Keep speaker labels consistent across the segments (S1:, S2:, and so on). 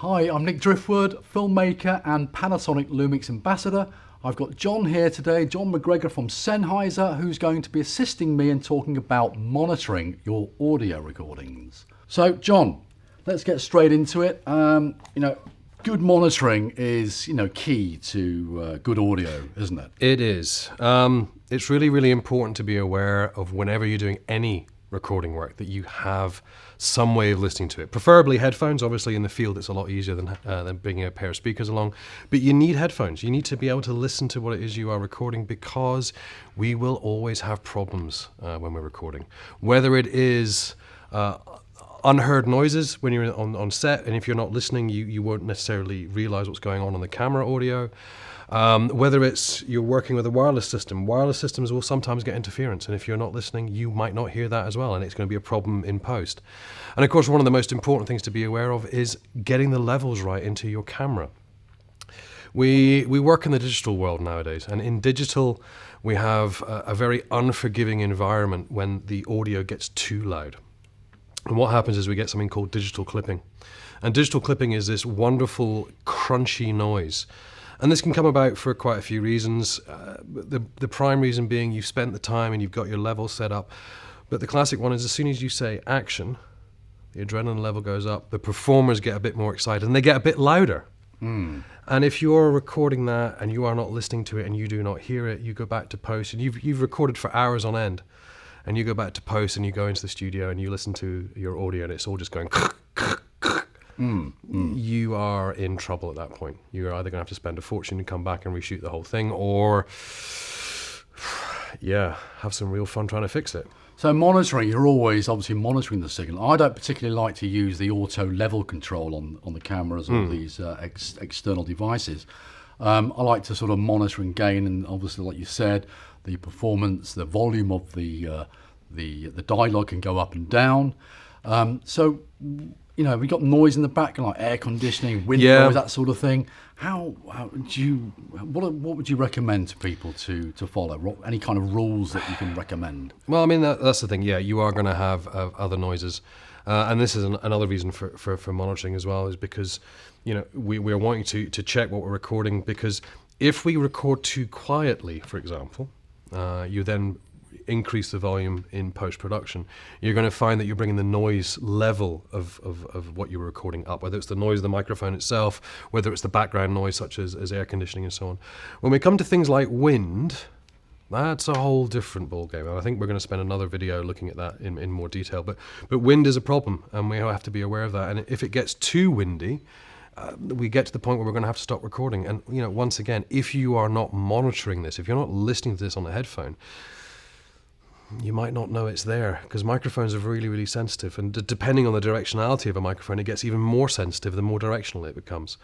S1: Hi, I'm Nick Driftwood, filmmaker and Panasonic Lumix Ambassador. I've got John here today, John McGregor from Sennheiser, who's going to be assisting me in talking about monitoring your audio recordings. So, John, let's get straight into it. Good monitoring is, key to good audio, isn't it?
S2: It is. It's really, really important to be aware of whenever you're doing any recording work that you have some way of listening to it. Preferably headphones. Obviously, in the field, it's a lot easier than bringing a pair of speakers along. But you need headphones. You need to be able to listen to what it is you are recording, because we will always have problems when we're recording. Whether it is unheard noises when you're on set, and if you're not listening, you won't necessarily realize what's going on the camera audio. Whether it's you're working with a wireless systems will sometimes get interference, and if you're not listening, you might not hear that as well, and it's going to be a problem in post. And of course, one of the most important things to be aware of is getting the levels right into your camera. We work in the digital world nowadays, and in digital, we have a very unforgiving environment when the audio gets too loud. And what happens is we get something called digital clipping. And digital clipping is this wonderful, crunchy noise. And this can come about for quite a few reasons. The prime reason being you've spent the time and you've got your level set up. But the classic one is as soon as you say action, the adrenaline level goes up, the performers get a bit more excited, and they get a bit louder. And if you're recording that and you are not listening to it and you do not hear it, you go back to post, and you've recorded for hours on end. And you go back to post and you go into the studio and you listen to your audio and it's all just going you are in trouble at that point. You're either going to have to spend a fortune and come back and reshoot the whole thing, or have some real fun trying to fix it.
S1: So monitoring, you're always obviously monitoring the signal. I don't particularly like to use the auto level control on the cameras or these external devices. I like to sort of monitor and gain, and obviously, like you said, the performance, the volume of the dialogue can go up and down. We got noise in the back, like air conditioning, wind noise, that sort of thing. What would you recommend to people to follow? Any kind of rules that you can recommend?
S2: Well, I mean, that's the thing. Yeah, you are going to have other noises. And this is another reason for monitoring as well, is because, we're wanting to check what we're recording, because if we record too quietly, for example, you then increase the volume in post-production, you're going to find that you're bringing the noise level of what you were recording up, whether it's the noise of the microphone itself, whether it's the background noise such as air conditioning and so on. When we come to things like wind, that's a whole different ballgame. And I think we're going to spend another video looking at that in more detail. But wind is a problem, and we have to be aware of that. And if it gets too windy, we get to the point where we're going to have to stop recording. And once again, if you are not monitoring this, if you're not listening to this on a headphone, you might not know it's there, because microphones are really, really sensitive, and depending on the directionality of a microphone, it gets even more sensitive the more directional it becomes.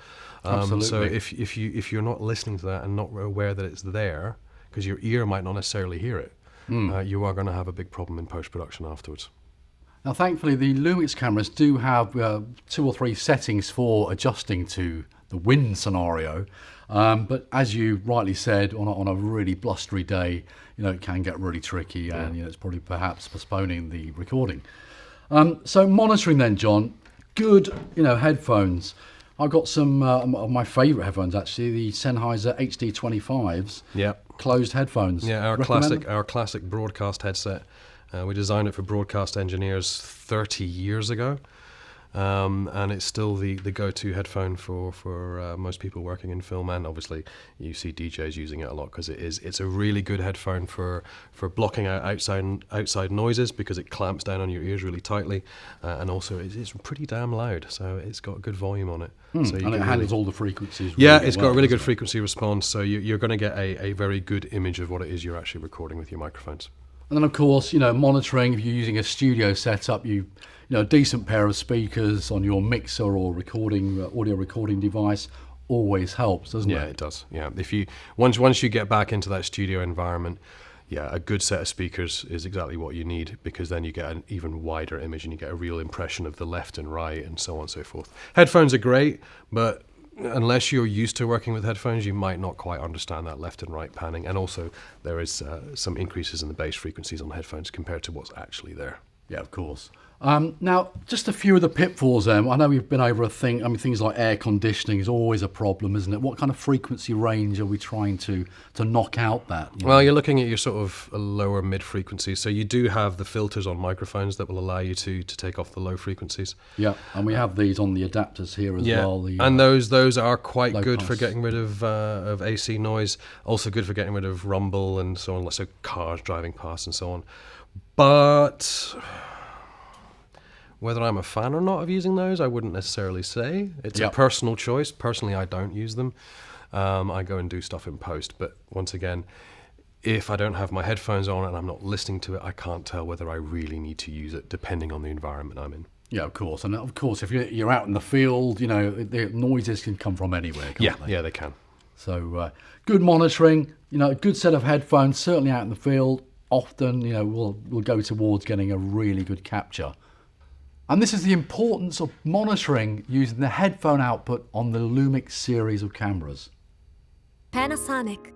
S1: Absolutely.
S2: So if you're not listening to that and not aware that it's there, because your ear might not necessarily hear it, you are going to have a big problem in post-production afterwards.
S1: Now, thankfully, the Lumix cameras do have 2 or 3 settings for adjusting to the wind scenario. But as you rightly said, on a really blustery day, it can get really tricky, and it's probably perhaps postponing the recording. So monitoring then, John, good headphones. I've got some of my favourite headphones, actually, the Sennheiser HD25s.
S2: Yeah.
S1: Closed headphones.
S2: Yeah, our classic broadcast headset. We designed it for broadcast engineers 30 years ago. And it's still the go-to headphone for most people working in film, and obviously you see DJs using it a lot, because it's a really good headphone for blocking out outside noises, because it clamps down on your ears really tightly, and also it's pretty damn loud, so it's got good volume on it. So
S1: and it handles all the frequencies.
S2: It's got a really good frequency response, so you're going to get a very good image of what it is you're actually recording with your microphones.
S1: And then, of course, monitoring, if you're using a studio setup, a decent pair of speakers on your mixer or audio recording device always helps, doesn't it?
S2: Yeah, it does. Yeah, if you once you get back into that studio environment, a good set of speakers is exactly what you need, because then you get an even wider image and you get a real impression of the left and right and so on and so forth. Headphones are great, but unless you're used to working with headphones, you might not quite understand that left and right panning. And also, there is some increases in the bass frequencies on headphones compared to what's actually there.
S1: Yeah, of course. Now, just a few of the pitfalls then. I know we've been over things like air conditioning is always a problem, isn't it? What kind of frequency range are we trying to knock out that?
S2: Well, you're looking at your sort of lower mid frequencies. So you do have the filters on microphones that will allow you to take off the low frequencies.
S1: Yeah, and we have these on the adapters here as well.
S2: And those are quite good
S1: pass.
S2: for getting rid of AC noise. Also good for getting rid of rumble and so on, so cars driving past and so on. But whether I'm a fan or not of using those, I wouldn't necessarily say. It's a personal choice. Personally, I don't use them. I go and do stuff in post. But once again, if I don't have my headphones on and I'm not listening to it, I can't tell whether I really need to use it, depending on the environment I'm in.
S1: Yeah, of course. And of course, if you're out in the field, the noises can come from anywhere, can't they?
S2: Yeah, they can.
S1: So good monitoring, a good set of headphones, certainly out in the field. Often, we'll go towards getting a really good capture. And this is the importance of monitoring using the headphone output on the Lumix series of cameras.
S3: Panasonic.